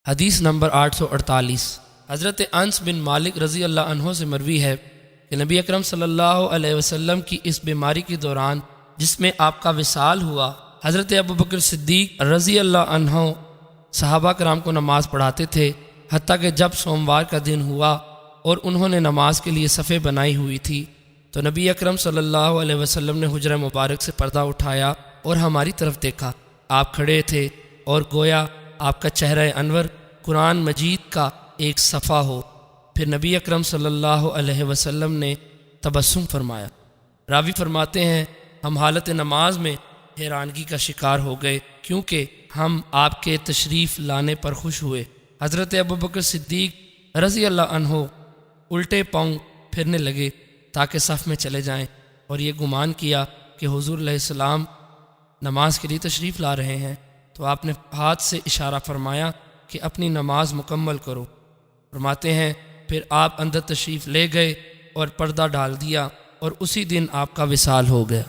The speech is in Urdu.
حدیث نمبر 848 حضرت انس بن مالک رضی اللہ عنہ سے مروی ہے کہ نبی اکرم صلی اللہ علیہ وسلم کی اس بیماری کے دوران جس میں آپ کا وصال ہوا، حضرت ابوبکر صدیق رضی اللہ عنہ صحابہ کرام کو نماز پڑھاتے تھے، حتیٰ کہ جب سوموار کا دن ہوا اور انہوں نے نماز کے لیے صفیں بنائی ہوئی تھی تو نبی اکرم صلی اللہ علیہ وسلم نے حجرہ مبارک سے پردہ اٹھایا اور ہماری طرف دیکھا۔ آپ کھڑے تھے اور گویا آپ کا چہرہ انور قرآن مجید کا ایک صفحہ ہو۔ پھر نبی اکرم صلی اللہ علیہ وسلم نے تبسم فرمایا۔ راوی فرماتے ہیں ہم حالت نماز میں حیرانگی کا شکار ہو گئے کیونکہ ہم آپ کے تشریف لانے پر خوش ہوئے۔ حضرت ابوبکر صدیق رضی اللہ عنہ الٹے پاؤں پھرنے لگے تاکہ صف میں چلے جائیں، اور یہ گمان کیا کہ حضور علیہ السلام نماز کے لیے تشریف لا رہے ہیں، تو آپ نے ہاتھ سے اشارہ فرمایا کہ اپنی نماز مکمل کرو۔ فرماتے ہیں پھر آپ اندر تشریف لے گئے اور پردہ ڈال دیا، اور اسی دن آپ کا وصال ہو گیا۔